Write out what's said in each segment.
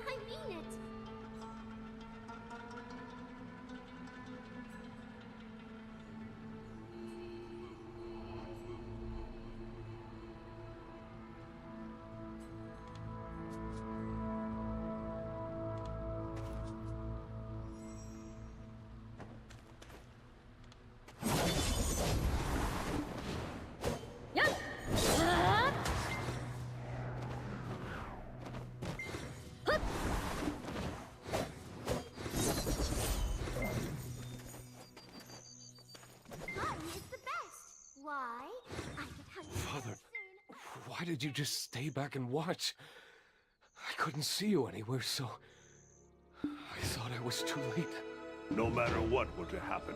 I mean it. Why? I get hungry. Father, why did you just stay back and watch? I couldn't see you anywhere, so I thought I was too late. No matter what were to happen,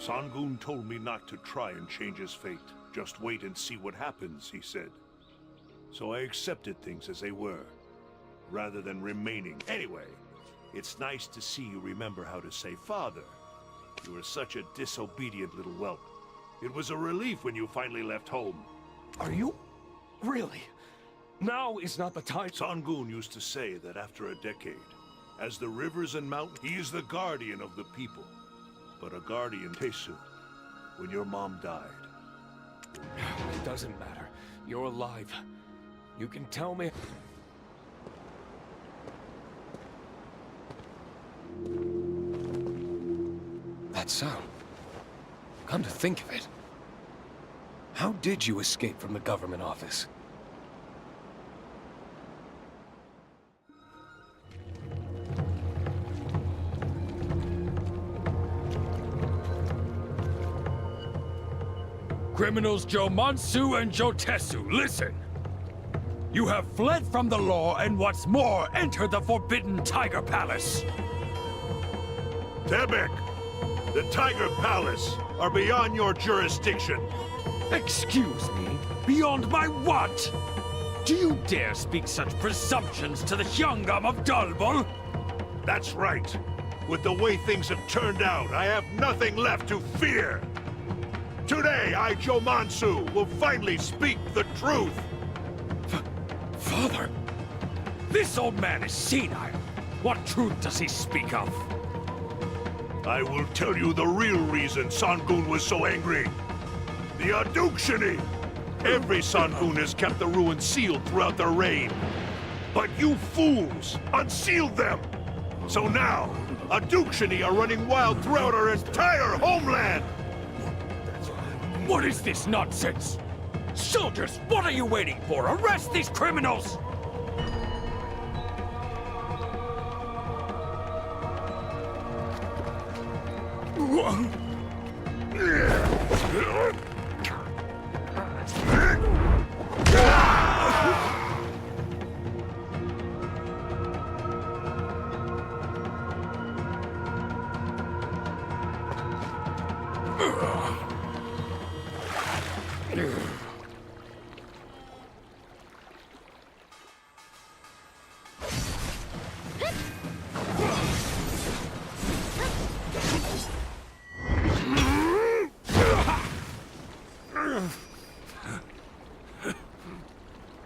Sangun told me not to try and change his fate. Just wait and see what happens, he said. So I accepted things as they were, rather than remaining. Anyway, it's nice to see you remember how to say father. You were such a disobedient little whelp. It was a relief when you finally left home. Are you? Really? Now is not the time. Sangun used to say that after a decade, as the rivers and mountains, he is the guardian of the people. But a guardian, Tesu, when your mom died. It doesn't matter. You're alive. You can tell me. That sound. Come to think of it. How did you escape from the government office? Criminals Jomansu and Jotesu, listen! You have fled from the law and what's more, entered the Forbidden Tiger Palace! Tebek! The Tiger Palace are beyond your jurisdiction! Excuse me? Beyond my what? Do you dare speak such presumptions to the Hyangam of Dalbol? That's right! With the way things have turned out, I have nothing left to fear! Today, I, Jomansu, will finally speak the truth! Father! This old man is senile. What truth does he speak of? I will tell you the real reason Sangun was so angry. The Addons! Every Sangun has kept the ruins sealed throughout their reign. But you fools unsealed them! So now, Addons are running wild throughout our entire homeland! What is this nonsense? Soldiers, what are you waiting for? Arrest these criminals!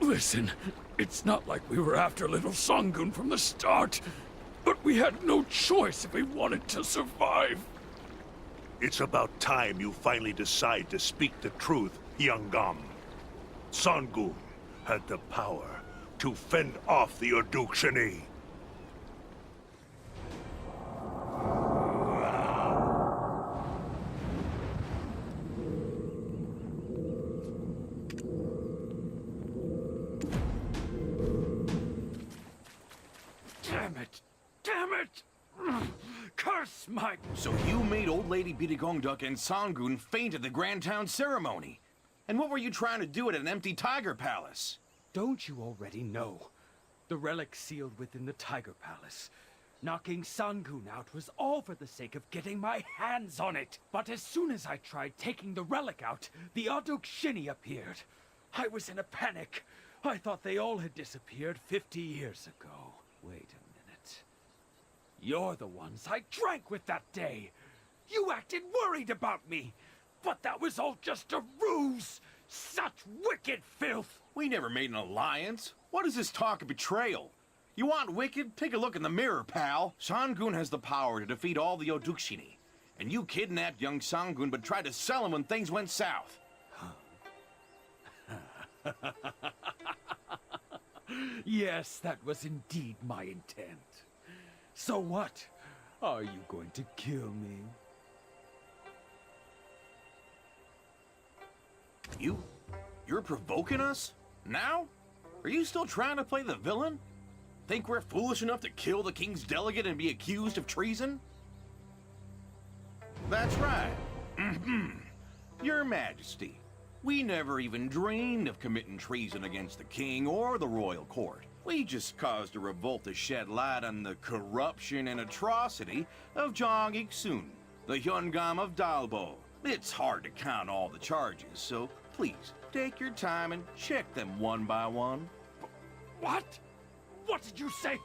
Listen, it's not like we were after little Sangun from the start, but we had no choice if we wanted to survive. It's about time you finally decide to speak the truth, Hyangam. Sangun had the power to fend off the Addons. Damn it! Damn it! Curse my... So you made Old Lady Bitagongduk and Sangun faint at the Grand Town ceremony. And what were you trying to do at an empty tiger palace? Don't you already know? The relic sealed within the Tiger Palace. Knocking Sangun out was all for the sake of getting my hands on it. But as soon as I tried taking the relic out, the Addons appeared. I was in a panic. I thought they all had disappeared 50 years ago. Wait a minute. You're the ones I drank with that day. You acted worried about me. But that was all just a ruse. Such wicked filth. We never made an alliance. What is this talk of betrayal? You want wicked? Take a look in the mirror, pal. Sangun has the power to defeat all the Odukshini. And you kidnapped young Sangun but tried to sell him when things went south. Yes, that was indeed my intent. So what? Are you going to kill me? You're provoking us? Now? Are you still trying to play the villain? Think we're foolish enough to kill the king's delegate and be accused of treason? That's right. Your Majesty, we never even dreamed of committing treason against the king or the royal court. We just caused a revolt to shed light on the corruption and atrocity of Jong Ik-sun, the Hyungam of Dalbo. It's hard to count all the charges, so please, take your time and check them one by one. What? What did you say?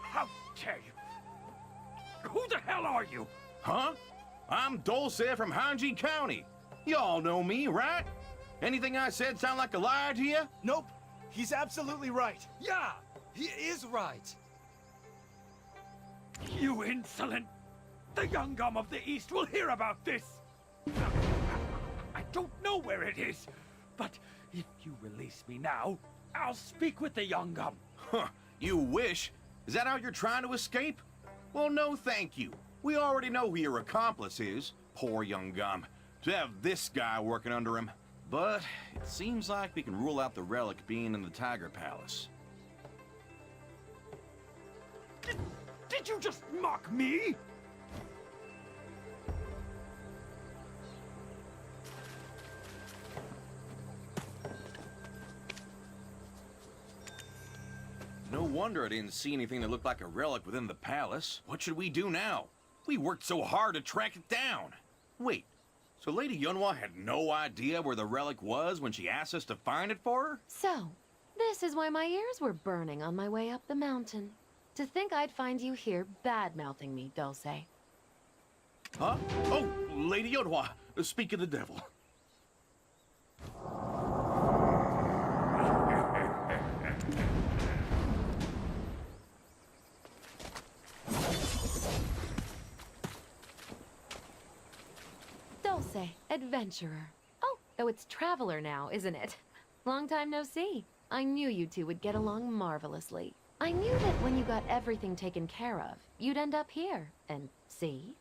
How dare you? Who the hell are you? Huh? I'm Dulce from Hanji County. Y'all know me, right? Anything I said sound like a lie to you? Nope. He's absolutely right. Yeah, he is right. You insolent! The Youngam of the East will hear about this! I don't know where it is, but if you release me now, I'll speak with the Youngam. Huh, you wish? Is that how you're trying to escape? Well, no thank you. We already know who your accomplice is, poor Youngam. To have this guy working under him. But it seems like we can rule out the relic being in the Tiger Palace. Did you just mock me? No wonder I didn't see anything that looked like a relic within the palace. What should we do now? We worked so hard to track it down. Wait, so Lady Yunhua had no idea where the relic was when she asked us to find it for her? So, this is why my ears were burning on my way up the mountain. To think I'd find you here bad-mouthing me, Dulce. Huh? Oh, Lady Yunhua, speak of the devil. Dulce, adventurer. Oh, though it's traveler now, isn't it? Long time no see. I knew you two would get along marvelously. I knew that when you got everything taken care of, you'd end up here. And see?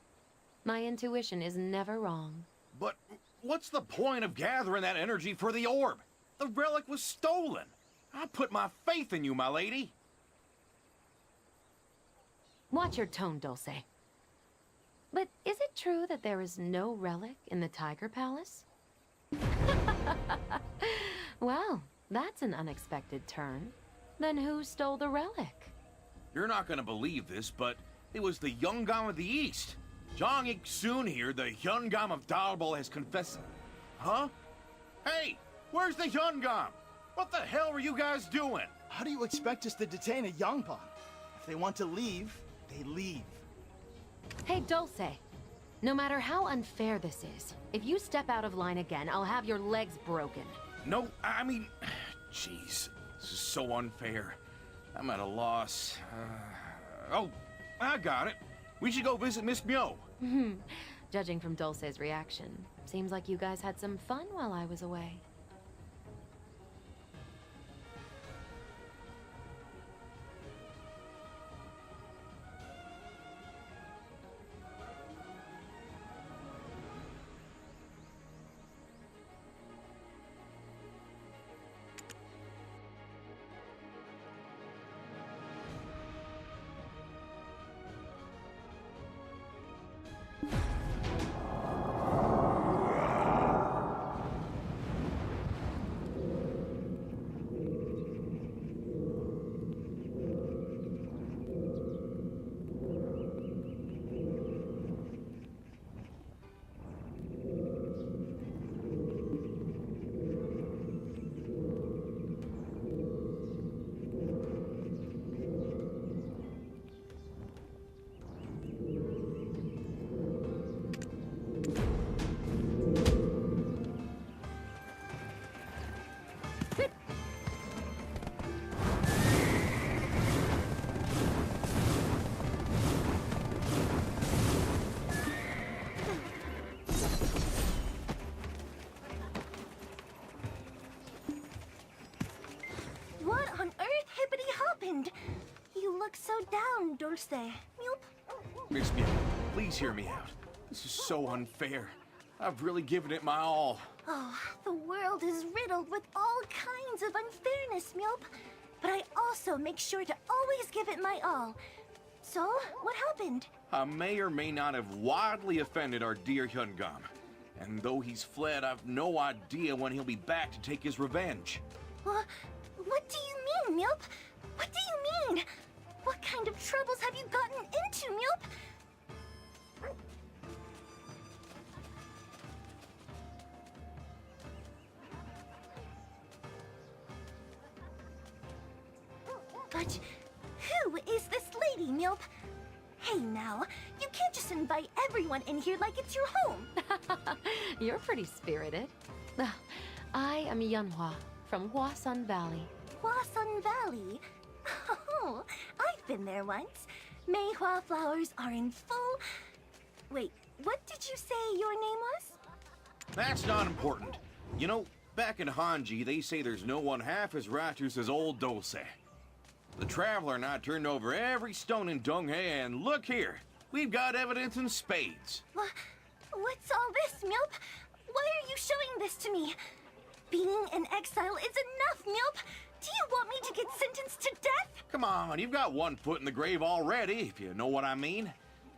My intuition is never wrong. But what's the point of gathering that energy for the orb? The relic was stolen. I put my faith in you, my lady. Watch your tone, Dulce. But is it true that there is no relic in the Tiger Palace? Well, that's an unexpected turn. Then who stole the relic? You're not gonna believe this, but it was the Youngam of the East. Jong Ik-sun here, the Hyungam of Dalbo, has confessed... Huh? Hey, where's the Hyungam? What the hell were you guys doing? How do you expect us to detain a Yangban? If they want to leave, they leave. Hey, Dulce. No matter how unfair this is, if you step out of line again, I'll have your legs broken. No, I mean... Jeez, this is so unfair. I'm at a loss. Oh, I got it. We should go visit Miss Myo. Judging from Dulce's reaction, seems like you guys had some fun while I was away. look so down, Dulce? Milp? Miss Mew, please hear me out. This is so unfair. I've really given it my all. Oh, the world is riddled with all kinds of unfairness, Milp. But I also make sure to always give it my all. So, what happened? I may or may not have wildly offended our dear Hyungam. And though he's fled, I've no idea when he'll be back to take his revenge. What do you mean, Milp? What do you mean? What kind of troubles have you gotten into, Milp? But who is this lady, Milp? Hey now, you can't just invite everyone in here like it's your home. You're pretty spirited. I am Yunhua from Hwasun Valley. Hwasun Valley? Oh, I've been there once. Meihua flowers are in full... Wait, what did you say your name was? That's not important. You know, back in Hanji, they say there's no one half as righteous as old Dulce. The Traveler and I turned over every stone in Donghae, and look here. We've got evidence in spades. What's all this, Milp? Why are you showing this to me? Being in exile is enough, Milp. Do you want me to get sentenced to death? Come on, you've got one foot in the grave already, if you know what I mean.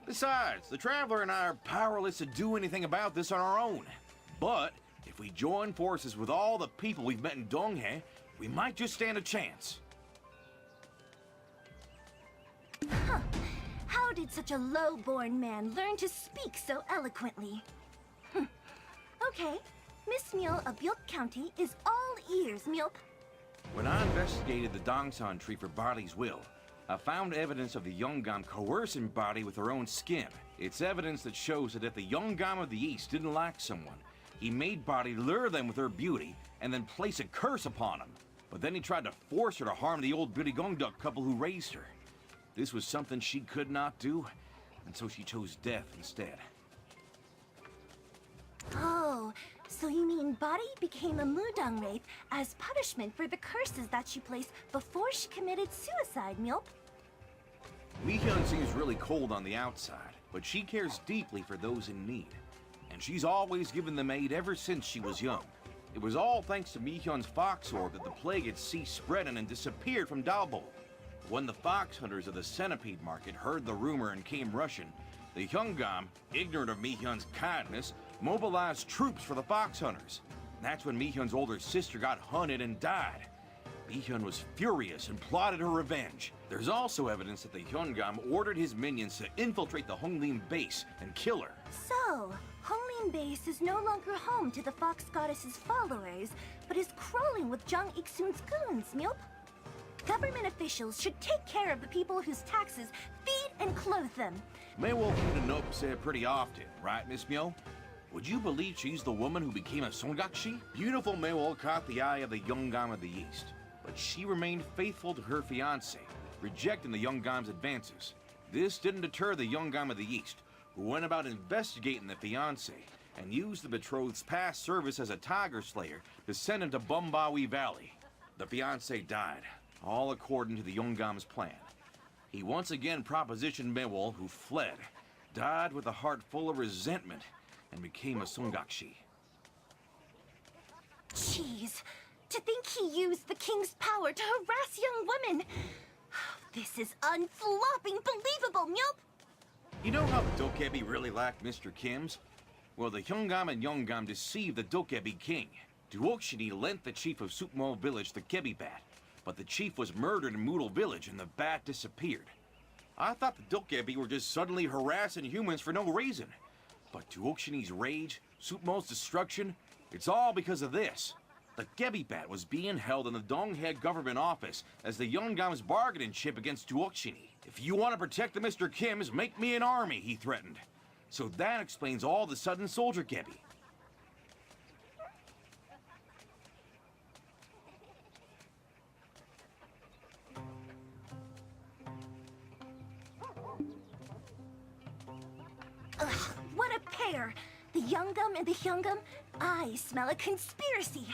Besides, the Traveler and I are powerless to do anything about this on our own. But if we join forces with all the people we've met in Donghae, we might just stand a chance. Huh. How did such a low-born man learn to speak so eloquently? Okay, Miss Mule of Bylk County is all ears, Milp. When I investigated the Dongsan tree for Body's will, I found evidence of the Yungam coercing Body with her own skin. It's evidence that shows that if the Yungam of the East didn't like someone, he made Body lure them with her beauty and then place a curse upon him. But then he tried to force her to harm the old Beauty Gongduk couple who raised her. This was something she could not do, and so she chose death instead. Oh, so you mean Body became a Mudang wraith as punishment for the curses that she placed before she committed suicide, Milp? Mihyun seems really cold on the outside, but she cares deeply for those in need. And she's always given them aid ever since she was young. It was all thanks to Mihyun's fox orb that the plague had ceased spreading and disappeared from Dalbo. When the fox hunters of the centipede market heard the rumor and came rushing, the Hyungam, ignorant of Mihyun's kindness, mobilized troops for the fox hunters. That's when Mihyun's older sister got hunted and died. Mihyun was furious and plotted her revenge. There's also evidence that the Hyungam ordered his minions to infiltrate the Honglin base and kill her. So, Honglin base is no longer home to the fox goddess's followers, but is crawling with Jang Iksun's goons, Milp. Government officials should take care of the people whose taxes feed and clothe them. Maywell Nope said pretty often, right, Miss Myo? Would you believe she's the woman who became a Songakshi? Beautiful Maywell caught the eye of the Yungam of the East, but she remained faithful to her fiancé, rejecting the Yungam's advances. This didn't deter the Yungam of the East, who went about investigating the fiancé and used the betrothed's past service as a tiger slayer to send him to Bumbawi Valley. The fiancé died, all according to the Yungam's plan. He once again propositioned Maywell, who fled, died with a heart full of resentment, and became a Songakshi. Jeez, to think he used the king's power to harass young women. This is unflopping believable, Milp. You know how the Dokebi really liked Mr. Kim's? Well, the Hyungam and Yungam deceived the Dokebi king. Duokshini lent the chief of Sukmo village the Kebi bat, but the chief was murdered in Moodle village and the bat disappeared. I thought the Dokebi were just suddenly harassing humans for no reason. But Duokshini's rage, Sukmo's destruction, it's all because of this. The Kebi bat was being held in the Donghae government office as the Yungam's bargaining chip against Duokshini. If you want to protect the Mr. Kims, make me an army, he threatened. So that explains all the sudden soldier Kebi. Ugh, what a pair! The Yungam and the Hyungam, I smell a conspiracy.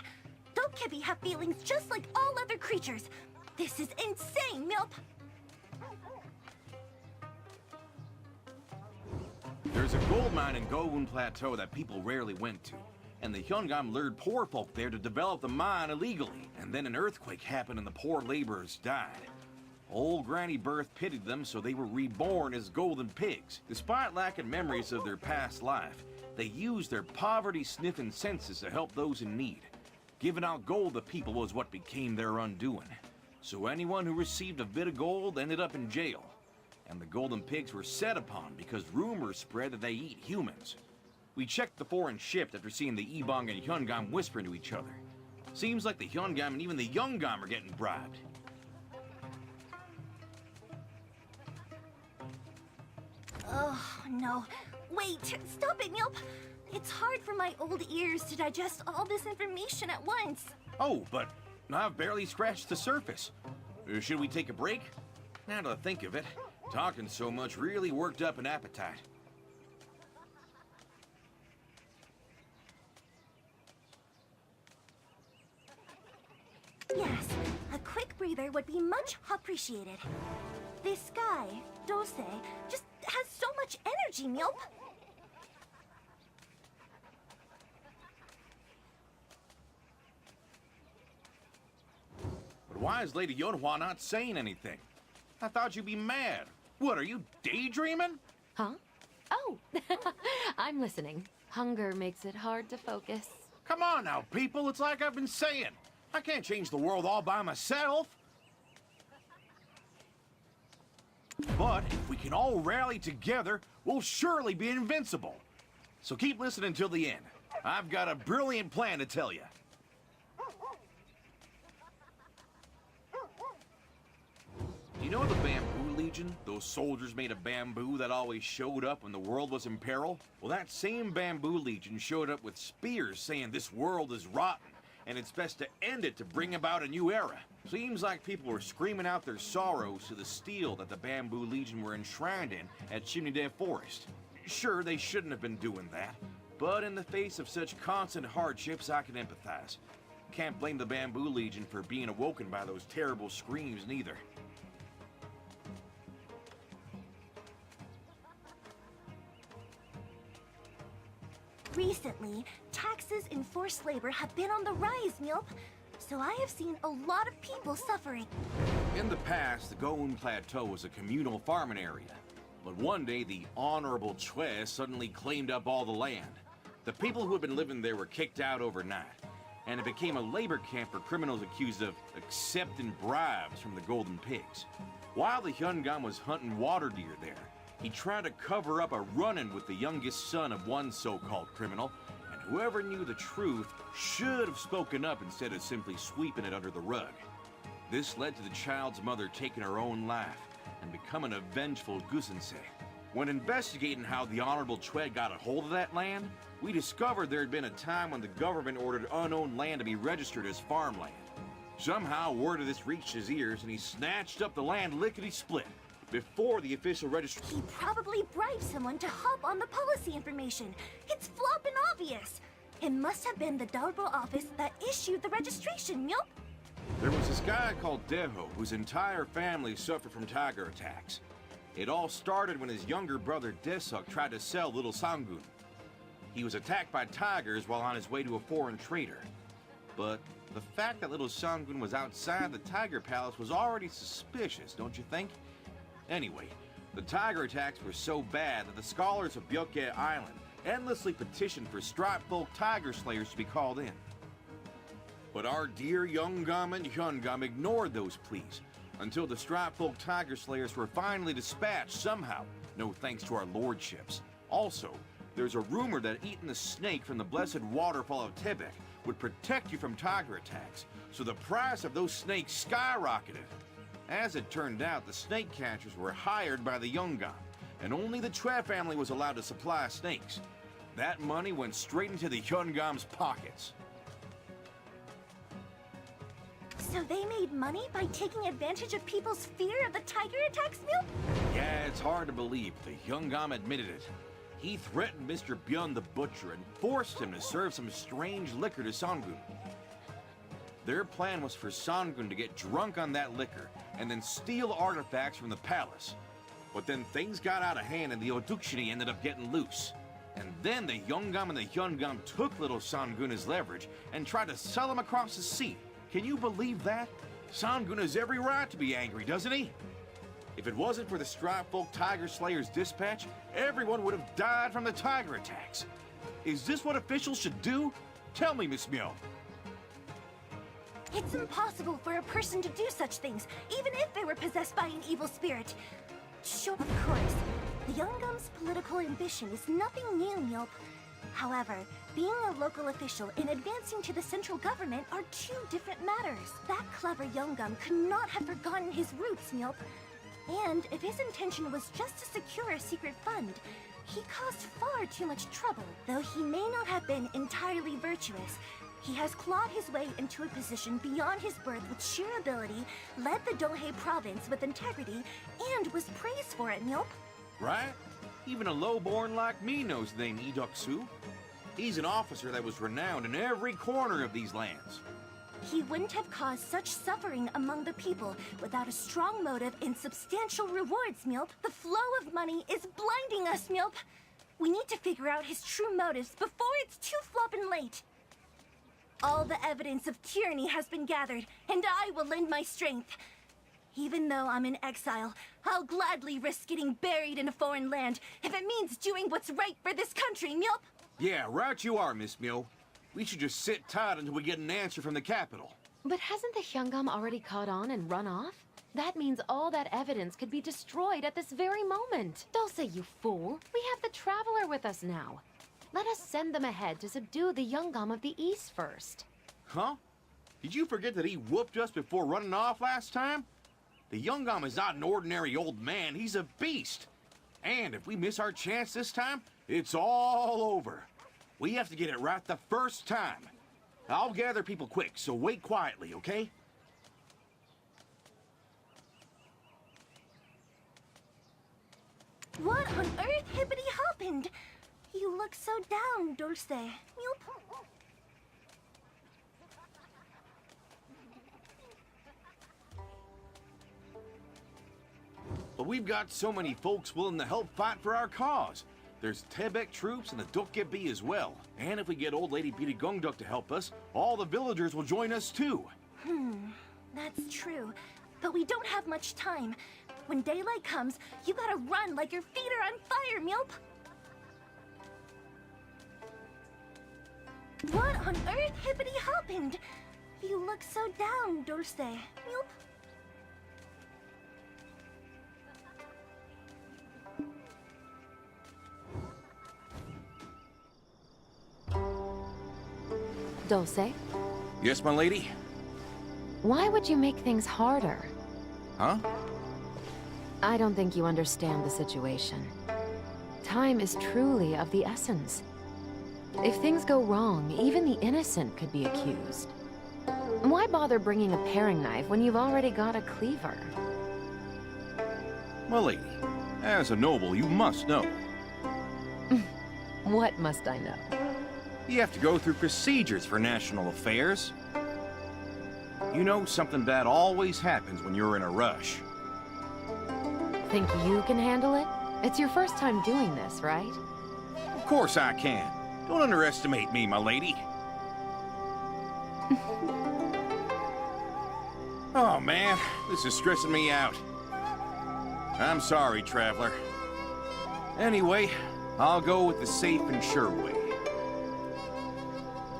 Dokebi have feelings just like all other creatures. This is insane, Milp. There's a gold mine in Gogun Plateau that people rarely went to, and the Hyungam lured poor folk there to develop the mine illegally, and then an earthquake happened and the poor laborers died. Old Granny Birth pitied them, so they were reborn as golden pigs. Despite lacking memories of their past life, they used their poverty-sniffing senses to help those in need. Giving out gold to people was what became their undoing. So anyone who received a bit of gold ended up in jail. And the golden pigs were set upon because rumors spread that they eat humans. We checked the foreign ship after seeing the Ebong and Hyungam whispering to each other. Seems like the Hyungam and even the Youngam are getting bribed. Oh, no. Wait, stop it, Milp. It's hard for my old ears to digest all this information at once. Oh, but I've barely scratched the surface. Should we take a break? Now that I think of it, talking so much really worked up an appetite. Yes, a quick breather would be much appreciated. This guy, Dose, just has so much energy, Milp. But why is Lady Yonhua not saying anything? I thought you'd be mad. What, are you daydreaming? Huh? Oh, I'm listening. Hunger makes it hard to focus. Come on now, people, it's like I've been saying. I can't change the world all by myself. But if we can all rally together, we'll surely be invincible. So keep listening till the end. I've got a brilliant plan to tell you. You know the Bamboo Legion? Those soldiers made of bamboo that always showed up when the world was in peril? Well, that same Bamboo Legion showed up with spears saying this world is rotten, and it's best to end it to bring about a new era. Seems like people were screaming out their sorrows to the steel that the Bamboo Legion were enshrined in at Chimney Forest. Sure, they shouldn't have been doing that, but in the face of such constant hardships, I can empathize. Can't blame the Bamboo Legion for being awoken by those terrible screams, neither. Recently, taxes and forced labor have been on the rise, Milp. So I have seen a lot of people suffering. In the past, the Goun Plateau was a communal farming area. But one day, the Honorable Chue suddenly claimed up all the land. The people who had been living there were kicked out overnight, and it became a labor camp for criminals accused of accepting bribes from the Golden Pigs. While the Hyungam was hunting water deer there, he tried to cover up a run-in with the youngest son of one so-called criminal, and whoever knew the truth should have spoken up instead of simply sweeping it under the rug. This led to the child's mother taking her own life and becoming a vengeful Gusensei. When investigating how the Honorable Chue got a hold of that land, we discovered there had been a time when the government ordered unowned land to be registered as farmland. Somehow word of this reached his ears and he snatched up the land lickety-split before the official registry. He probably bribed someone to hop on the policy information. It's flopping obvious. It must have been the Dalbo office that issued the registration, Milp. There was this guy called Deho, whose entire family suffered from tiger attacks. It all started when his younger brother Desuk tried to sell little Sangun. He was attacked by tigers while on his way to a foreign trader. But the fact that little Sangun was outside the Tiger Palace was already suspicious, don't you think? Anyway, the tiger attacks were so bad that the scholars of Byoke Island endlessly petitioned for striped folk tiger slayers to be called in. But our dear Youngam and Hyungam ignored those pleas until the striped folk tiger slayers were finally dispatched somehow, no thanks to our lordships. Also, there's a rumor that eating the snake from the blessed waterfall of Tebek would protect you from tiger attacks, so the price of those snakes skyrocketed. As it turned out, the snake catchers were hired by the Youngam, and only the Chue family was allowed to supply snakes. That money went straight into the Hyungam's pockets. So they made money by taking advantage of people's fear of the tiger attacks, Milp? Yeah, it's hard to believe. The Hyungam admitted it. He threatened Mr. Byun the Butcher and forced him to serve some strange liquor to Sangun. Their plan was for Sangun to get drunk on that liquor and then steal artifacts from the palace. But then things got out of hand and the Odukshini ended up getting loose. And then the Yongam and the Hyungam took little Sangun as leverage and tried to sell him across the sea. Can you believe that? Sangun has every right to be angry, doesn't he? If it wasn't for the Striped Folk Tiger Slayer's dispatch, everyone would have died from the tiger attacks. Is this what officials should do? Tell me, Miss Myo. It's impossible for a person to do such things, even if they were possessed by an evil spirit. Sure, of course. The Yungum's political ambition is nothing new, Myeop. However, being a local official and advancing to the central government are two different matters. That clever Yungum could not have forgotten his roots, Myeop. And if his intention was just to secure a secret fund, he caused far too much trouble. Though he may not have been entirely virtuous, he has clawed his way into a position beyond his birth with sheer ability, led the Donghae province with integrity, and was praised for it, Myeop. Right? Even a lowborn like me knows the name Idoksu. He's an officer that was renowned in every corner of these lands. He wouldn't have caused such suffering among the people without a strong motive and substantial rewards, Myeop. The flow of money is blinding us, Myeop. We need to figure out his true motives before it's too floppin' late. All the evidence of tyranny has been gathered, and I will lend my strength. Even though I'm in exile, I'll gladly risk getting buried in a foreign land if it means doing what's right for this country, Myeop. Yeah, right you are, Miss Myo. We should just sit tight until we get an answer from the capital. But hasn't the Hyungam already caught on and run off? That means all that evidence could be destroyed at this very moment. Don't say, you fool. We have the Traveler with us now. Let us send them ahead to subdue the Yungam of the East first. Huh? Did you forget that he whooped us before running off last time? The Yungam is not an ordinary old man, he's a beast. And if we miss our chance this time, it's all over. We have to get it right the first time. I'll gather people quick, so wait quietly, okay? What on earth hippity happened? You look so down, Dulce. Myeop. But we've got so many folks willing to help fight for our cause. There's Tebek troops and the Dokgebi as well. And if we get old lady Bidi Gongduk to help us, all the villagers will join us too. That's true. But we don't have much time. When daylight comes, you gotta run like your feet are on fire, Myeop. What on earth hippity happened? You look so down, Dulce. Myeop. Dulce, Yes, my lady? why would you make things harder? Huh? I don't think you understand the situation. Time is truly of the essence. If things go wrong, even the innocent could be accused. Why bother bringing a paring knife when you've already got a cleaver? My lady, as a noble, you must know. What must I know? You have to go through procedures for national affairs. You know, something bad always happens when you're in a rush. Think you can handle it? It's your first time doing this, right? Of course I can. Don't underestimate me, my lady. Oh, man, this is stressing me out. I'm sorry, Traveler. Anyway, I'll go with the safe and sure way.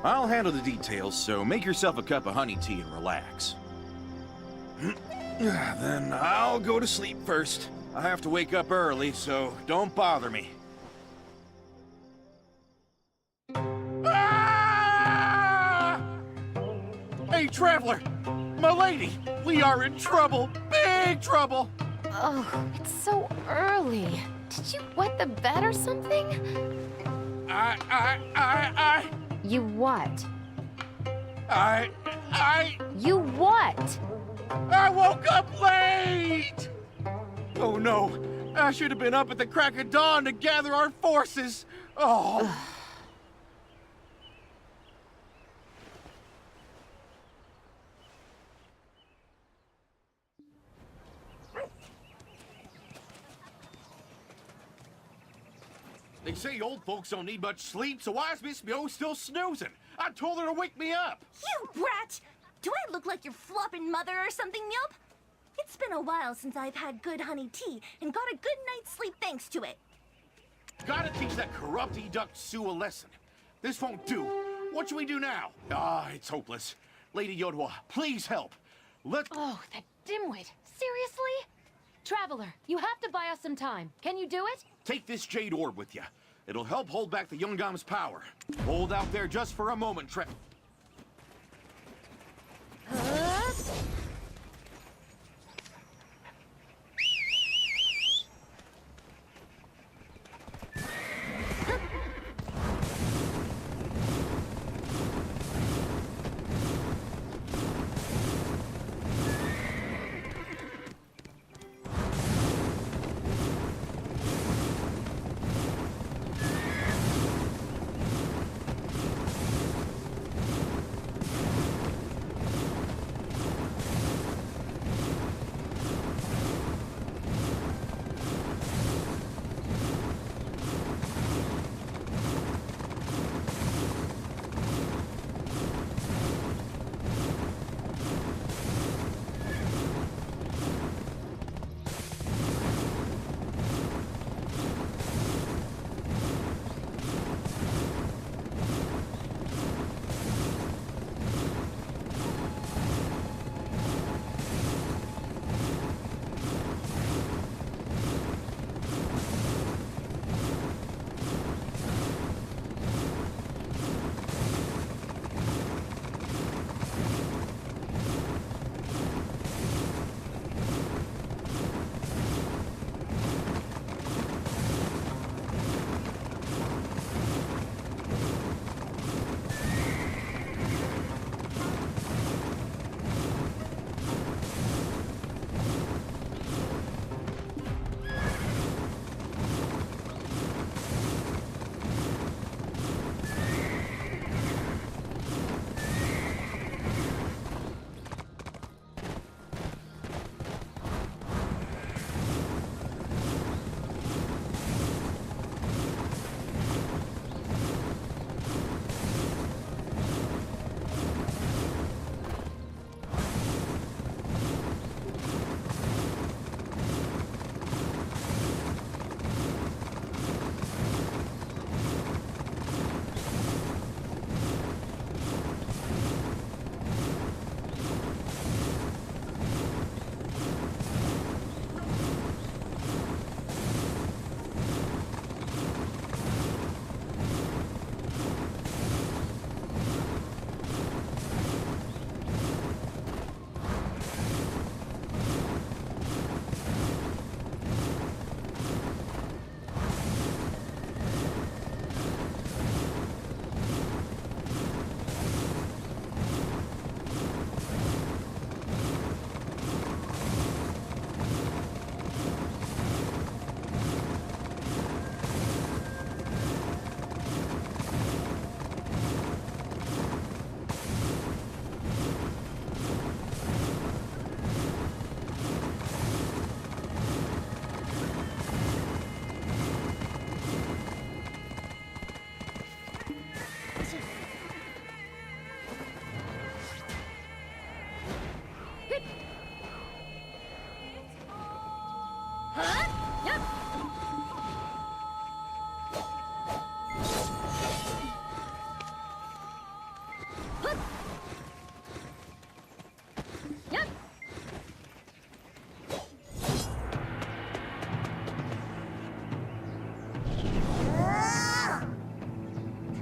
I'll handle the details, so make yourself a cup of honey tea and relax. Then I'll go to sleep first. I have to wake up early, so don't bother me. Ah! Hey, Traveler! My lady! We are in trouble! Big trouble! Oh, it's so early. Did you wet the bed or something? You what? You what? I woke up late! Oh no, I should have been up at the crack of dawn to gather our forces. Oh. They say old folks don't need much sleep, so why is Miss Mio still snoozing? I told her to wake me up. You brat! Do I look like your flopping mother or something, Milp? It's been a while since I've had good honey tea and got a good night's sleep thanks to it. Gotta teach that corrupt Educt Sue a lesson. This won't do. What should we do now? It's hopeless. Lady Yodwa, please help. Oh, that dimwit. Seriously? Traveler, you have to buy us some time. Can you do it? Take this jade orb with you. It'll help hold back the Yungam's power. Hold out there just for a moment,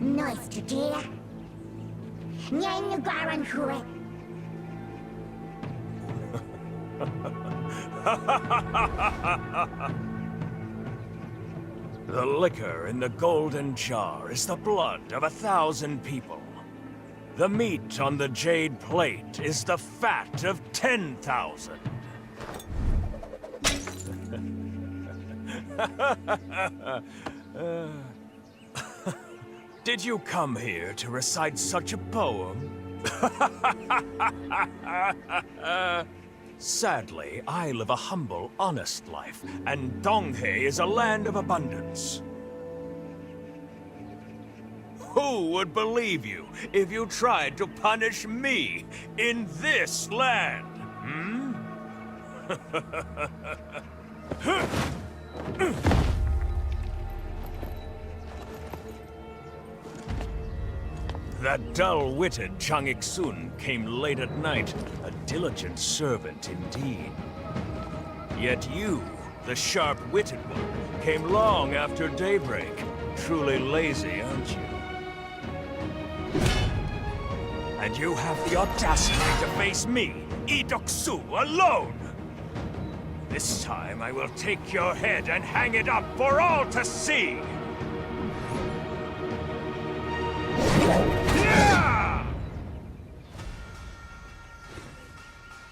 Nice to dear. Nyan garan kure. The liquor in the golden jar is the blood of 1,000 people. The meat on the jade plate is the fat of 10,000. Did you come here to recite such a poem? Sadly, I live a humble, honest life, and Donghae is a land of abundance. Who would believe you if you tried to punish me in this land? Hmm? That dull-witted Chang Ik-sun came late at night, a diligent servant indeed. Yet you, the sharp-witted one, came long after daybreak. Truly lazy, aren't you? And you have the audacity to face me, Lee Dok-su, alone! This time I will take your head and hang it up for all to see!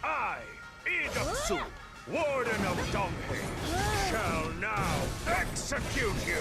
I, Lee Dok-su, Warden of Donghae, shall now execute you!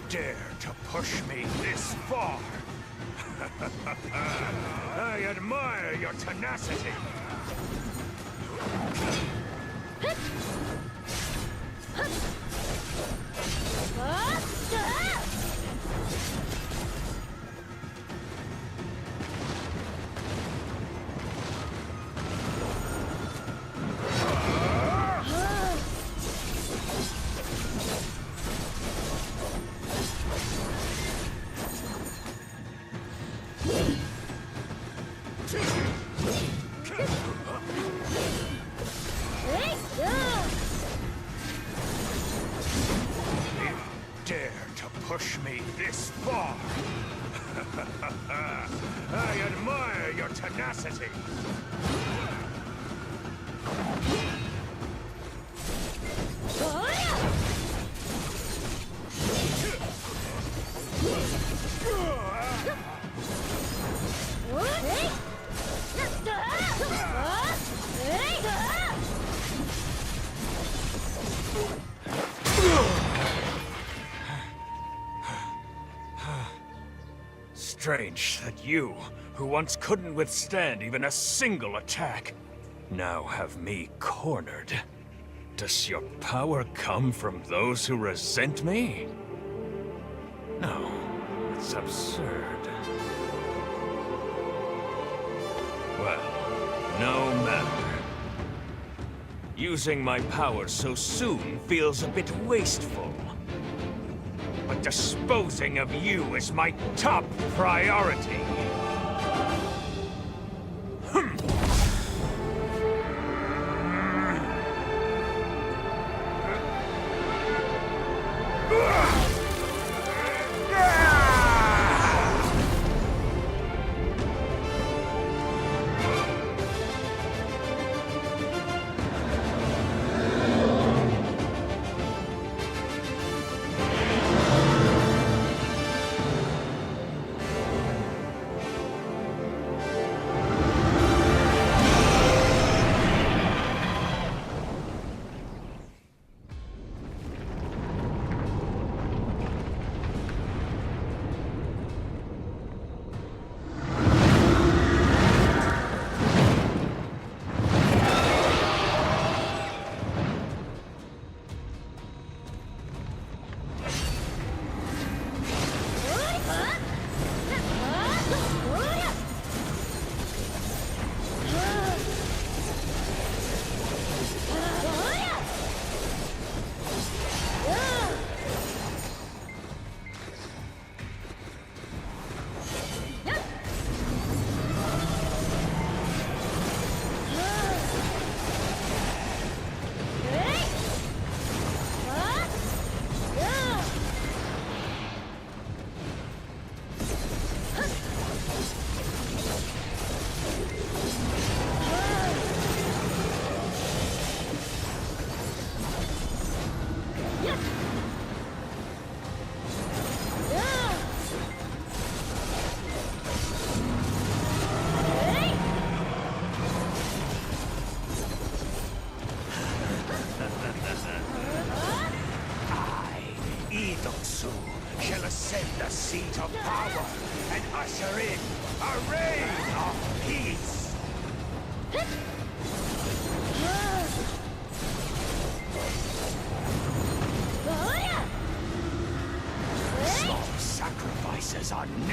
Dare to push me this far? I admire your tenacity. Dare to push me this far? I admire your tenacity. Strange that you, who once couldn't withstand even a single attack, now have me cornered. Does your power come from those who resent me? No, it's absurd. Well, no matter. Using my power so soon feels a bit wasteful. But disposing of you is my top priority.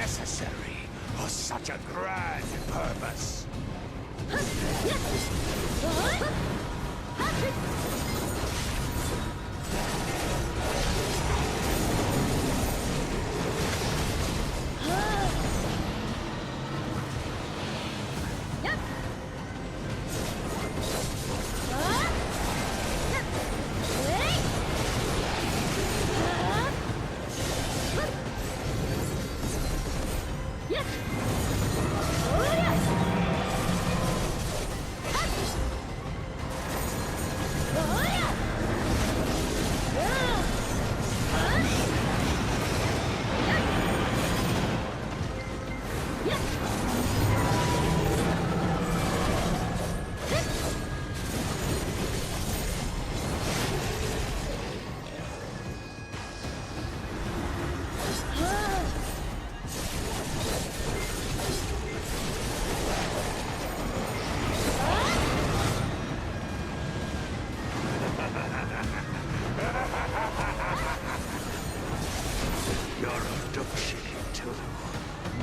necessary for such a grand purpose. Your abduction too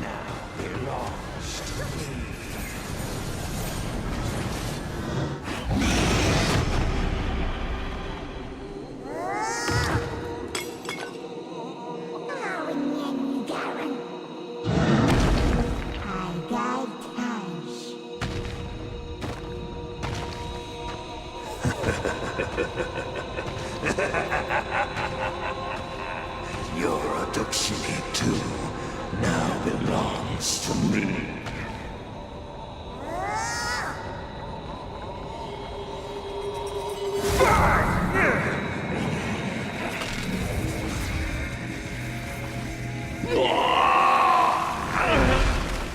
now belongs to me. Your abduction too now belongs to me.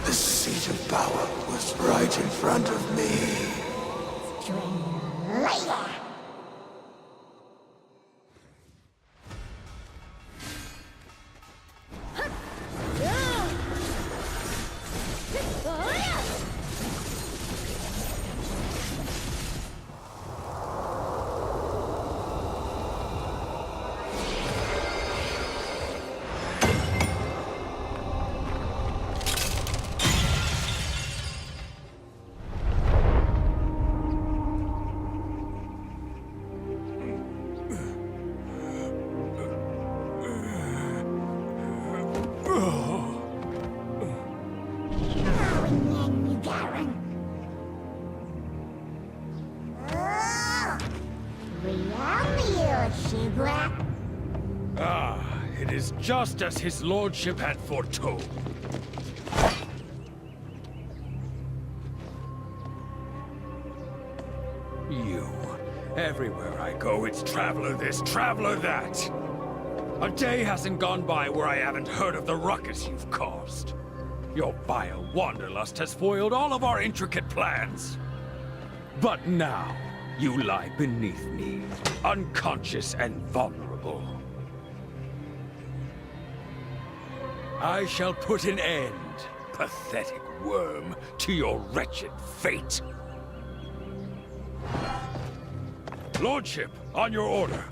The seat of power was right in front of me. Ah, it is just as his lordship had foretold. You. Everywhere I go, it's traveler this, traveler that. A day hasn't gone by where I haven't heard of the ruckus you've caused. Your vile wanderlust has foiled all of our intricate plans. But now, you lie beneath me, unconscious and vulnerable. I shall put an end, pathetic worm, to your wretched fate. Lordship, on your order.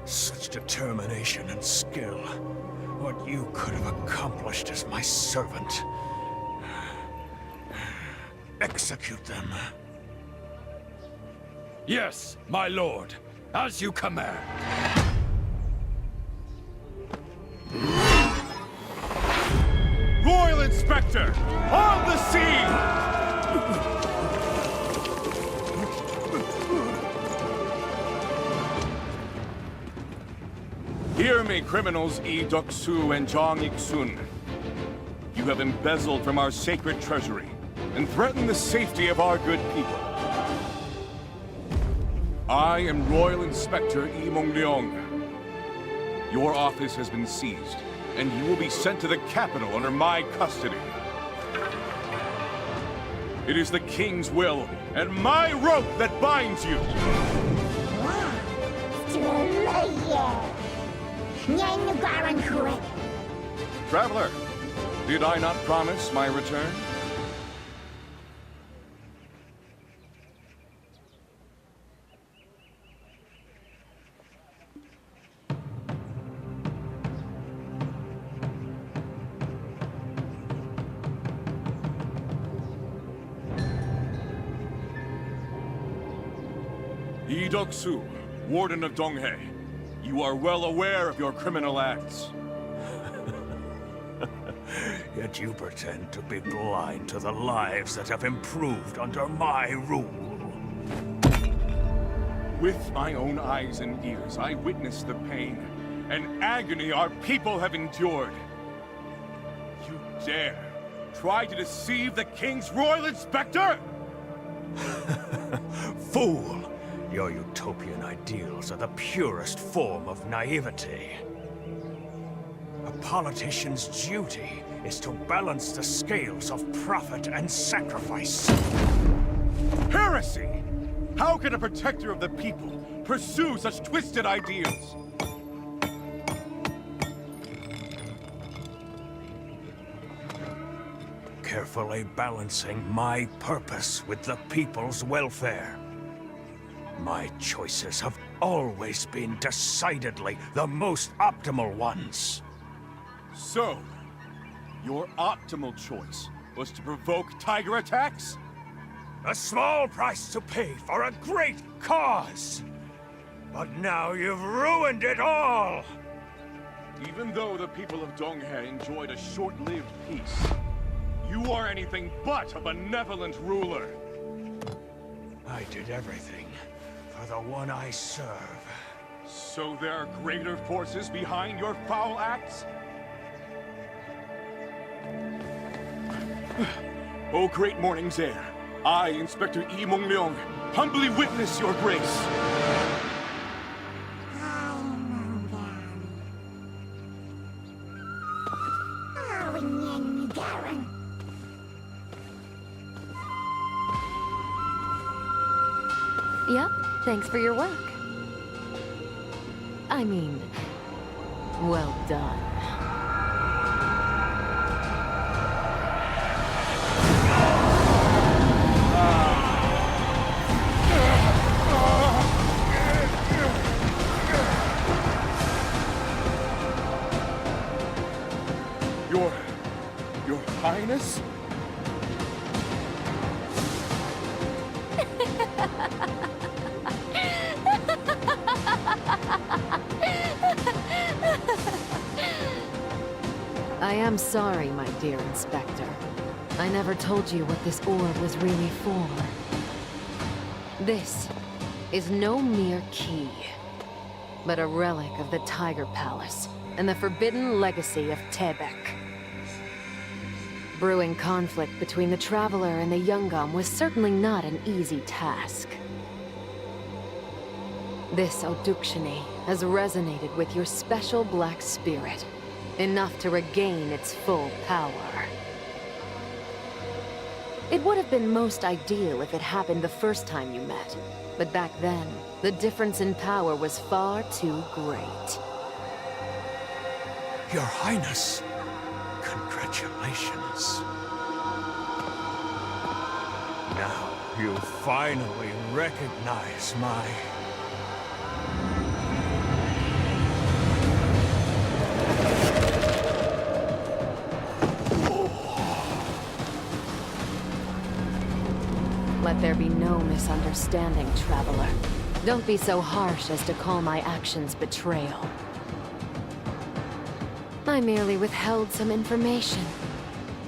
Such determination and skill. What you could have accomplished as my servant. Execute them. Yes, my lord. As you command. Royal Inspector, on the scene! Hear me, criminals Yi Duk-su and Jong Ik-sun. You have embezzled from our sacred treasury and threatened the safety of our good people. I am Royal Inspector Yi Mong-leong. Your office has been seized, and you will be sent to the capital under my custody. It is the king's will and my rope that binds you. Traveler, did I not promise my return? Idoksu, Warden of Donghae, you are well aware of your criminal acts. Yet you pretend to be blind to the lives that have improved under my rule. With my own eyes and ears, I witnessed the pain and agony our people have endured. You dare try to deceive the King's Royal Inspector? Fool! Your utopian ideals are the purest form of naivety. A politician's duty is to balance the scales of profit and sacrifice. Heresy! How can a protector of the people pursue such twisted ideals? Carefully balancing my purpose with the people's welfare. My choices have always been decidedly the most optimal ones. So, your optimal choice was to provoke tiger attacks? A small price to pay for a great cause! But now you've ruined it all! Even though the people of Donghae enjoyed a short-lived peace, you are anything but a benevolent ruler. I did everything for the one I serve. So there are greater forces behind your foul acts? O great morning's heir, I, Inspector Yi Mong-leong, humbly witness your grace. Yep, thanks for your work. I mean, well done. Your Highness? I am sorry, my dear Inspector. I never told you what this orb was really for. This is no mere key, but a relic of the Tiger Palace and the forbidden legacy of Tebek. Brewing conflict between the Traveler and the Yungam was certainly not an easy task. This Odukshini has resonated with your special black spirit, enough to regain its full power. It would have been most ideal if it happened the first time you met, but back then, the difference in power was far too great. Your Highness, congratulations. Now you finally recognize my... Let there be no misunderstanding, Traveler. Don't be so harsh as to call my actions betrayal. I merely withheld some information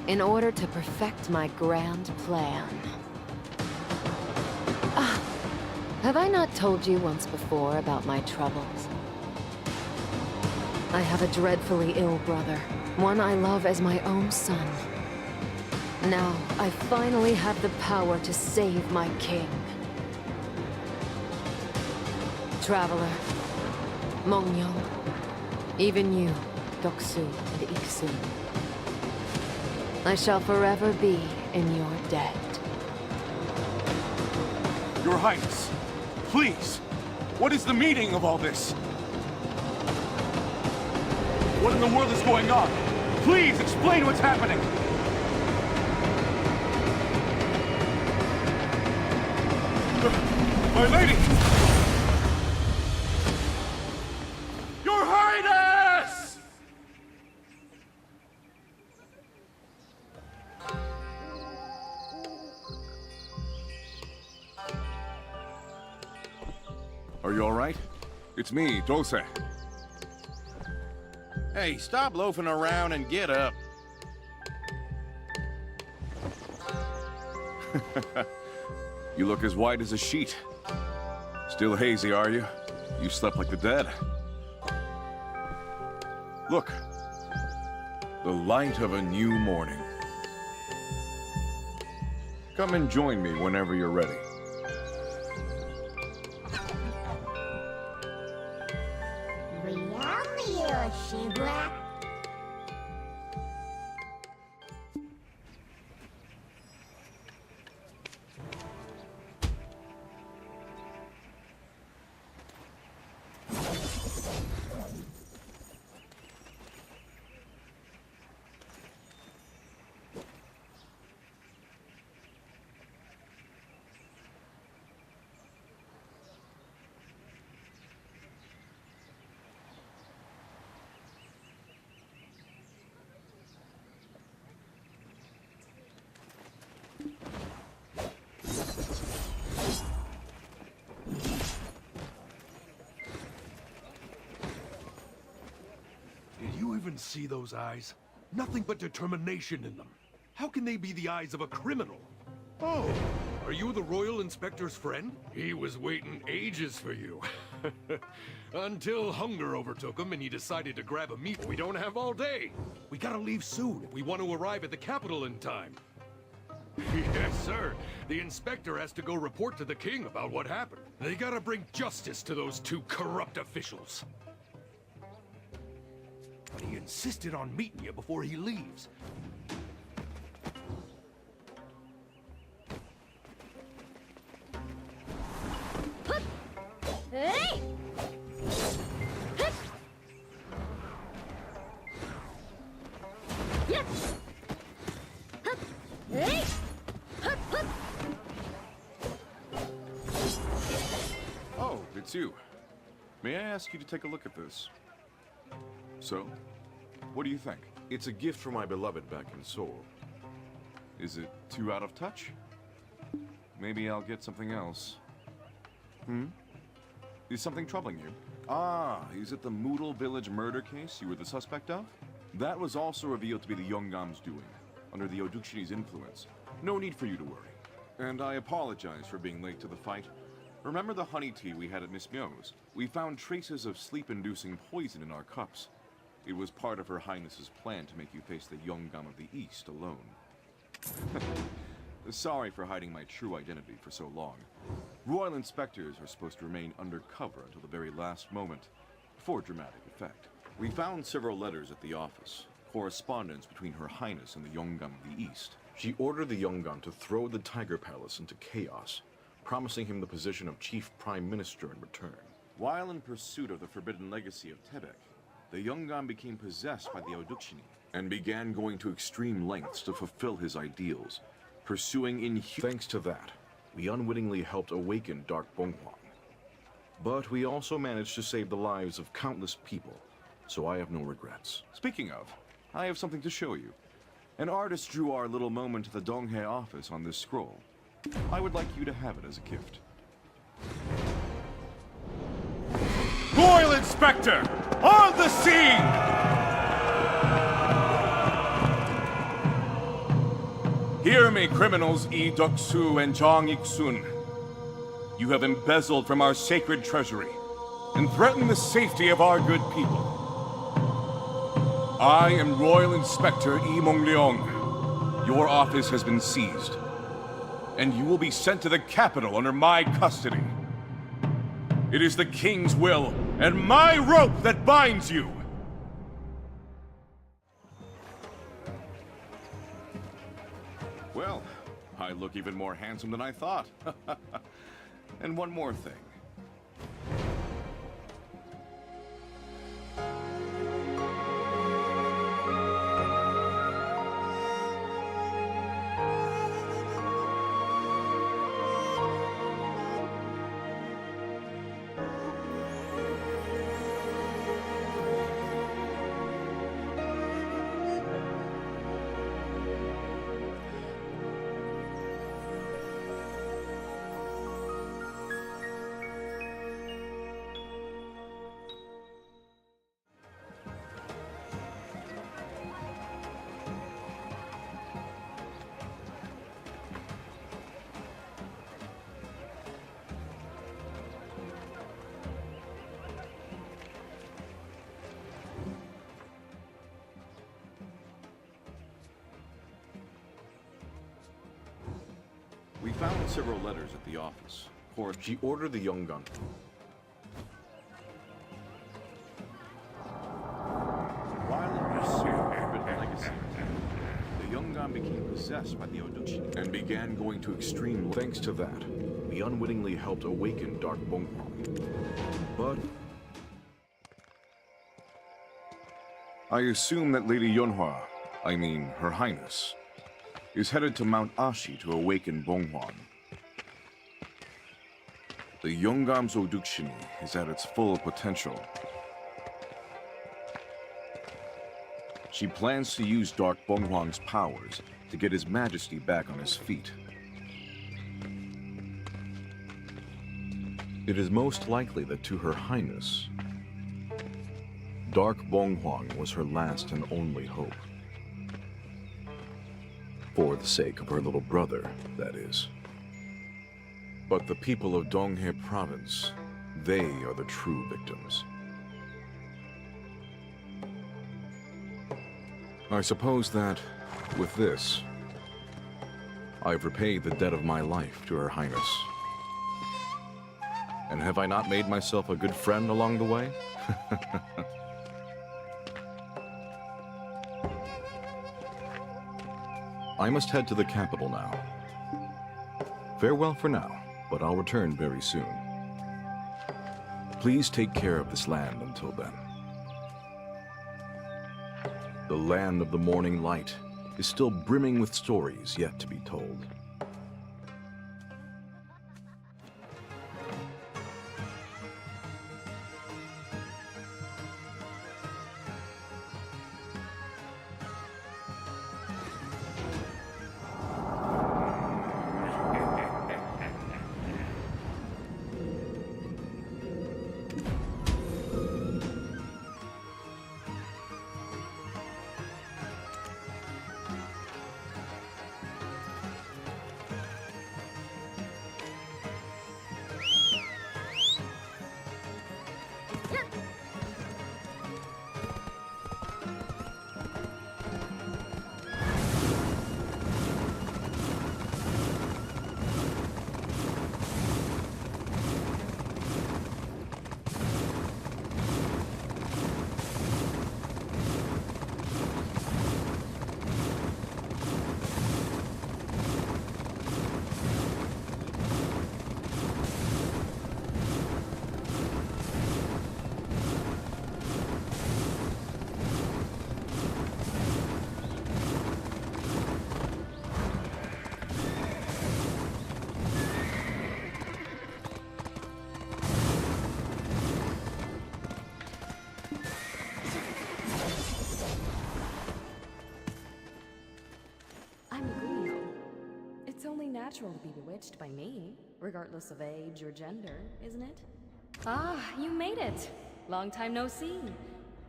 in order to perfect my grand plan. Have I not told you once before about my troubles? I have a dreadfully ill brother, one I love as my own son. Now, I finally have the power to save my king. Traveler, Mong-yong, even you, Doksu and Iksun. I shall forever be in your debt. Your Highness, please, what is the meaning of all this? What in the world is going on? Please explain what's happening! My lady! Your Highness! you all right? It's me, Dulce. Hey, stop loafing around and get up. You look as white as a sheet. Still hazy, are you? You slept like the dead. Look. The light of a new morning. Come and join me whenever you're ready. Real Shibra. Did you even see those eyes? Nothing but determination in them. How can they be the eyes of a criminal? Oh, are you the Royal Inspector's friend? He was waiting ages for you. Until hunger overtook him and he decided to grab a meal. We don't have all day. We gotta leave soon if we want to arrive at the capital in time. Yes, sir. The inspector has to go report to the king about what happened. They gotta bring justice to those two corrupt officials. But he insisted on meeting you before he leaves. Hey! Oh, it's you. May I ask you to take a look at this? So, what do you think? It's a gift from my beloved back in Seoul. Is it too out of touch? Maybe I'll get something else. Is something troubling you? Ah, is it the Moodle Village murder case you were the suspect of? That was also revealed to be the Yongam's doing, under the Odukshi's influence. No need for you to worry. And I apologize for being late to the fight. Remember the honey tea we had at Miss Myo's? We found traces of sleep-inducing poison in our cups. It was part of Her Highness's plan to make you face the Yongam of the East alone. Sorry for hiding my true identity for so long. Royal inspectors are supposed to remain undercover until the very last moment, for dramatic effect. We found several letters at the office, correspondence between Her Highness and the Yongam of the East. She ordered the Yongam to throw the Tiger Palace into chaos, promising him the position of Chief Prime Minister in return. While in pursuit of the forbidden legacy of Tebek, the Yongam became possessed by the Odukshini and began going to extreme lengths to fulfill his ideals, pursuing Thanks to that, we unwittingly helped awaken Dark Bonghwang. But we also managed to save the lives of countless people, so I have no regrets. Speaking of, I have something to show you. An artist drew our little moment at the Donghae office on this scroll. I would like you to have it as a gift. Royal Inspector, on the scene! Hear me, criminals Lee Duk-soo and Jang Ik-sun. You have embezzled from our sacred treasury and threatened the safety of our good people. I am Royal Inspector Lee Mong-leong. Your office has been seized, and you will be sent to the capital under my custody. It is the king's will and my rope that binds you. Well, I look even more handsome than I thought. And one more thing. several letters at the office. Or she ordered the young gun. While in pursuit of forbidden legacy, the young gun became possessed by the Oduchi and began going to extreme. Thanks to that, we unwittingly helped awaken Dark Bonghwang. But I assume that Lady Yonhua, I mean Her Highness, is headed to Mount Ashi to awaken Bonghwang. The Yongam's Odukshini is at its full potential. She plans to use Dark Bonghwang's powers to get His Majesty back on his feet. It is most likely that to Her Highness, Dark Bonghwang was her last and only hope. For the sake of her little brother, that is. But the people of Donghae Province, they are the true victims. I suppose that, with this, I've repaid the debt of my life to Her Highness. And have I not made myself a good friend along the way? I must head to the capital now. Farewell for now, but I'll return very soon. Please take care of this land until then. The land of the morning light is still brimming with stories yet to be told. Natural to be bewitched by me, regardless of age or gender, isn't it? Ah, you made it. Long time no see.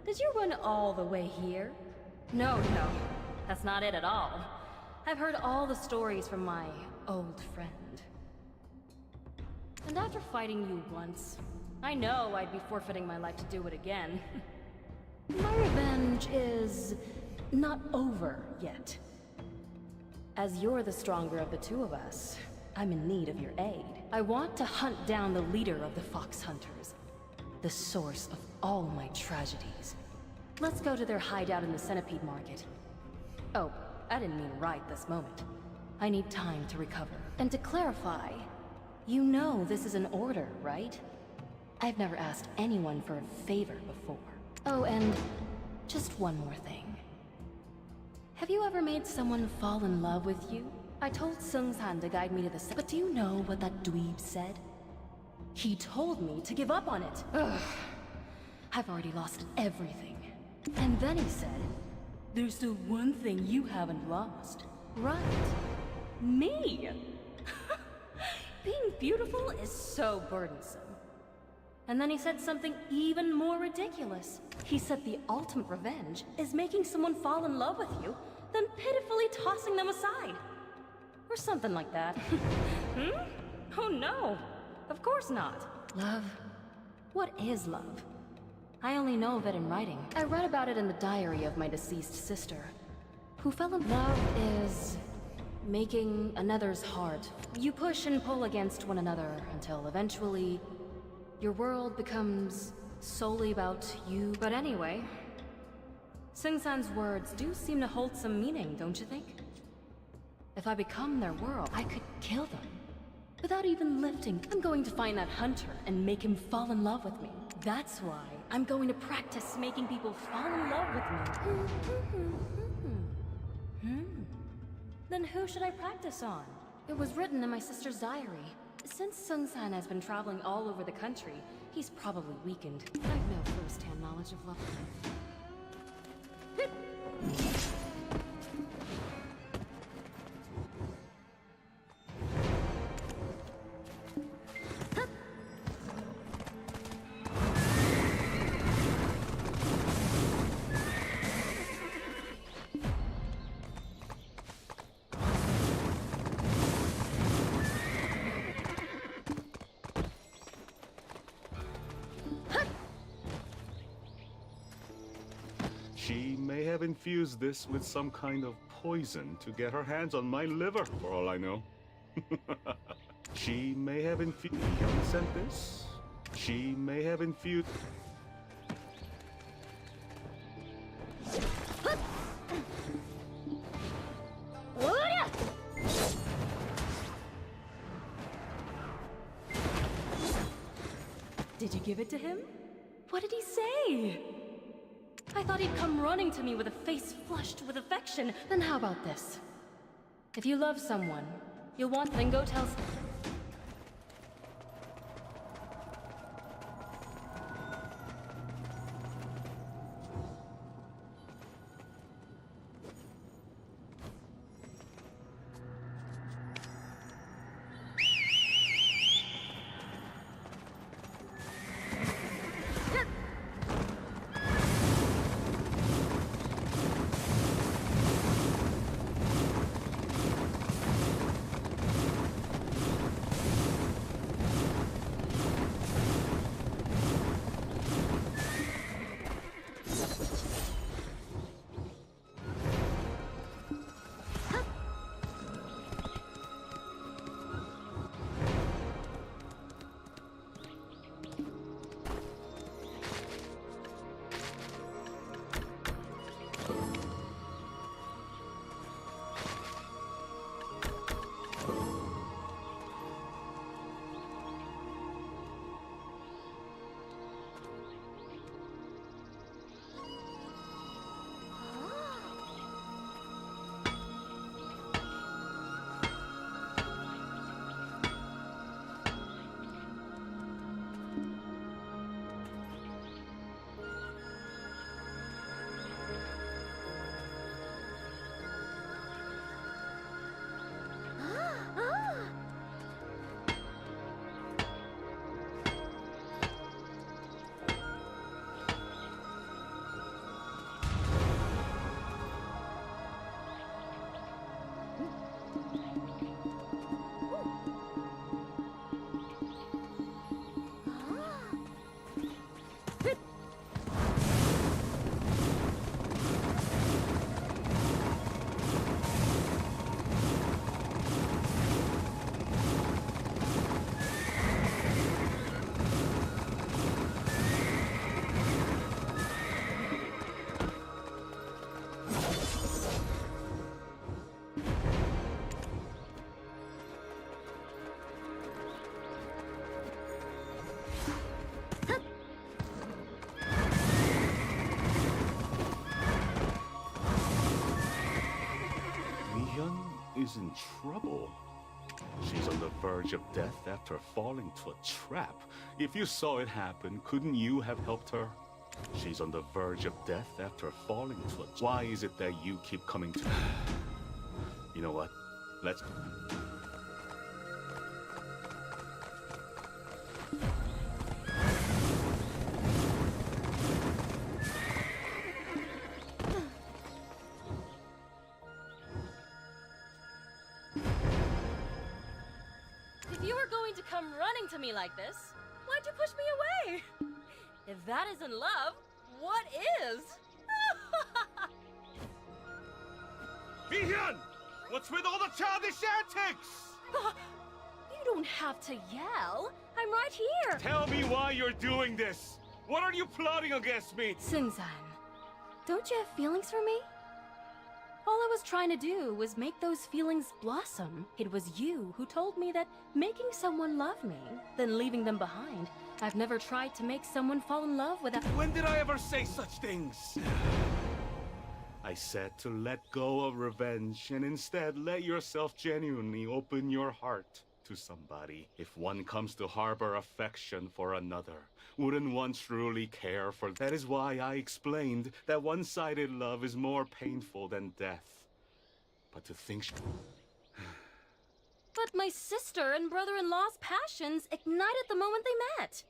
Did you run all the way here? No, that's not it at all. I've heard all the stories from my old friend. And after fighting you once, I know I'd be forfeiting my life to do it again. My revenge is not over yet. As you're the stronger of the two of us, I'm in need of your aid. I want to hunt down the leader of the Fox Hunters, the source of all my tragedies. Let's go to their hideout in the Centipede Market. Oh, I didn't mean right this moment. I need time to recover. And to clarify, you know this is an order, right? I've never asked anyone for a favor before. Oh, and just one more thing. Have you ever made someone fall in love with you? I told Sungshan to guide me to the but do you know what that dweeb said? He told me to give up on it. Ugh. I've already lost everything. And then he said, there's still one thing you haven't lost. Right. Me! Being beautiful is so burdensome. And then he said something even more ridiculous. He said the ultimate revenge is making someone fall in love with you, then pitifully tossing them aside. Or something like that. Oh no! Of course not. Love? What is love? I only know of it in writing. I read about it in the diary of my deceased sister, who fell in love is making another's heart. You push and pull against one another until eventually your world becomes solely about you. But anyway, Sing-san's words do seem to hold some meaning, don't you think? If I become their world, I could kill them. Without even lifting, I'm going to find that hunter and make him fall in love with me. That's why I'm going to practice making people fall in love with me. Then who should I practice on? It was written in my sister's diary. Since Sung-san has been traveling all over the country, he's probably weakened. I've no first-hand knowledge of love. She may have infused this with some kind of poison to get her hands on my liver, for all I know. She may have infused... Leon sent this? She may have infused... Did you give it to him? What did he say? I thought he'd come running to me with a face flushed with affection. Then how about this? If you love someone, you'll want them go tell... is in trouble. She's on the verge of death after falling to a trap. If you saw it happen, couldn't you have helped her? She's on the verge of death after falling to a... Why is it that you keep coming to... You know what? Let's... If you were going to come running to me like this, why'd you push me away? If that isn't love, what is? Mihyun! What's with all the childish antics? You don't have to yell. I'm right here. Tell me why you're doing this. What are you plotting against me? Sinzan, don't you have feelings for me? All I was trying to do was make those feelings blossom. It was you who told me that making someone love me, then leaving them behind. I've never tried to make someone fall in love without— When did I ever say such things? I said to let go of revenge and instead let yourself genuinely open your heart to somebody. If one comes to harbor affection for another, wouldn't one truly care for— That is why I explained that one-sided love is more painful than death. But to think— But my sister and brother-in-law's passions ignited the moment they met.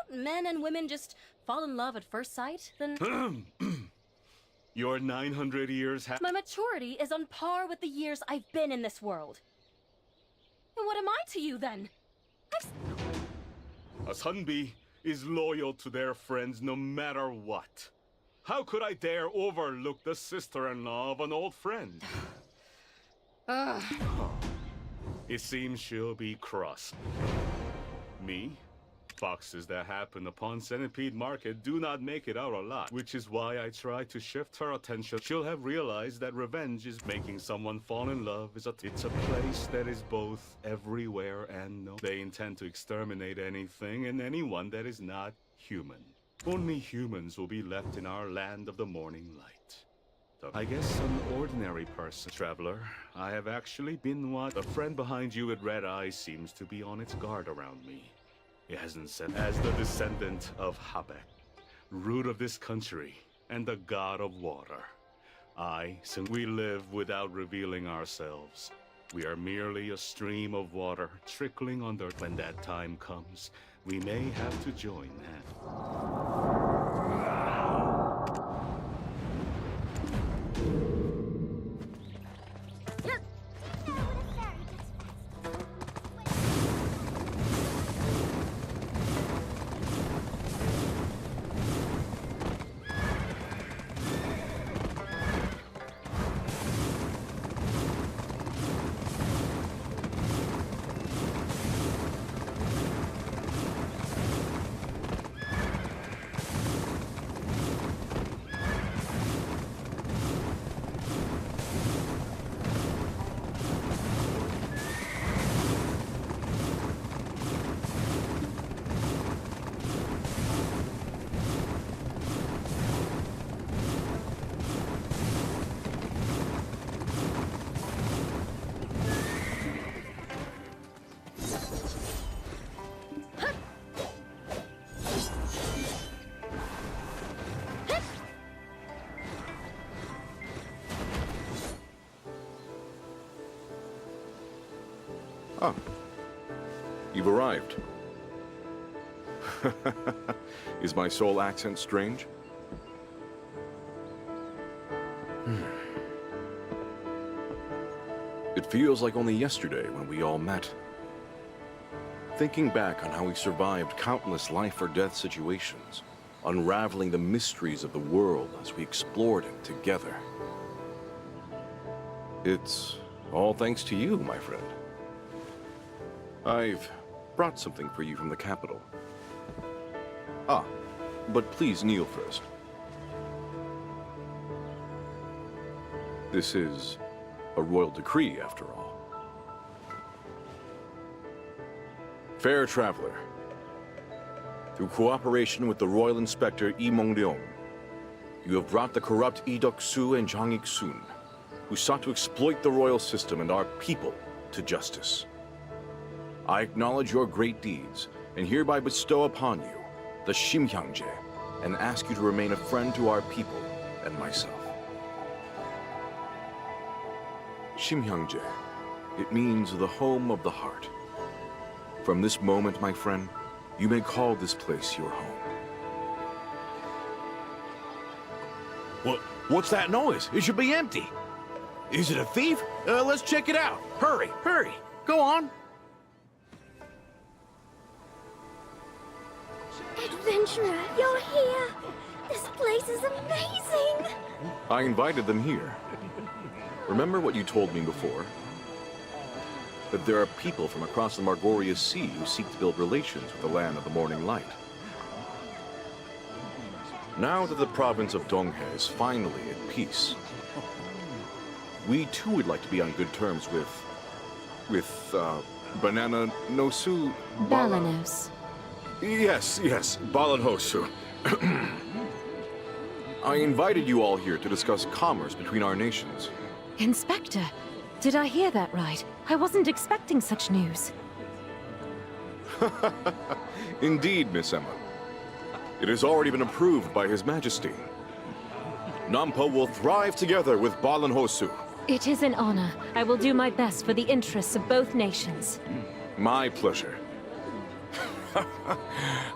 Don't men and women just fall in love at first sight, then— Your 900 years My maturity is on par with the years I've been in this world. And what am I to you, then? A Sunbi is loyal to their friends no matter what. How could I dare overlook the sister-in-law of an old friend? It seems she'll be cross. Me? Foxes that happen upon Centipede Market do not make it out alive, which is why I try to shift her attention. She'll have realized that revenge is making someone fall in love. It's a place that is both everywhere and no. They intend to exterminate anything and anyone that is not human. Only humans will be left in our land of the morning light. I guess an ordinary person, traveler. I have actually been what? The friend behind you with red eyes seems to be on its guard around me. It hasn't said, as the descendant of Habek, root of this country, and the god of water. Since we live without revealing ourselves. We are merely a stream of water trickling under. When that time comes, we may have to join hands. Ah, you've arrived. Is my soul accent strange? It feels like only yesterday when we all met. Thinking back on how we survived countless life or death situations, unraveling the mysteries of the world as we explored it together. It's all thanks to you, my friend. I've brought something for you from the capital. Ah, but please kneel first. This is a royal decree, after all. Fair traveler, through cooperation with the Royal Inspector Yi Mengleong, you have brought the corrupt Yi Duk-su and Jang Ik-sun, who sought to exploit the royal system and our people, to justice. I acknowledge your great deeds, and hereby bestow upon you the Shimhyangje, and ask you to remain a friend to our people and myself. Shimhyangje, it means the home of the heart. From this moment, my friend, you may call this place your home. What's that noise? It should be empty. Is it a thief? Let's check it out. Hurry, hurry. Go on. Adventurer, you're here! This place is amazing! I invited them here. Remember what you told me before? That there are people from across the Margorius Sea who seek to build relations with the land of the morning light. Now that the province of Donghe is finally at peace, we too would like to be on good terms with Banana Nosu... Balanos. Yes, Balanhosu. I invited you all here to discuss commerce between our nations. Inspector, did I hear that right? I wasn't expecting such news. Indeed, Miss Emma. It has already been approved by His Majesty. Nampo will thrive together with Balanhosu. It is an honor. I will do my best for the interests of both nations. My pleasure.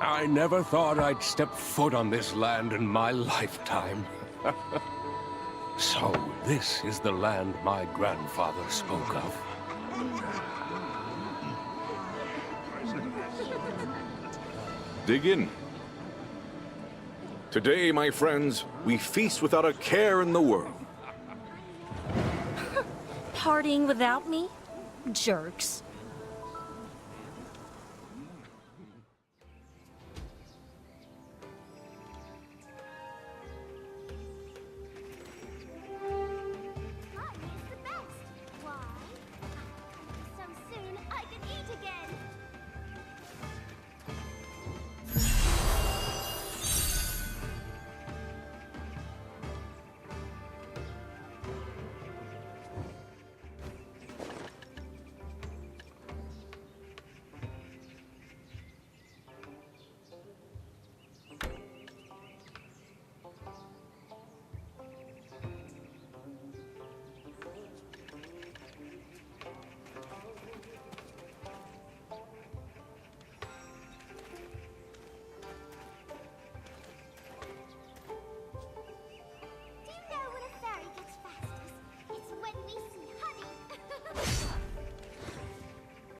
I never thought I'd step foot on this land in my lifetime. So, this is the land my grandfather spoke of. Dig in. Today, my friends, we feast without a care in the world. Partying without me? Jerks.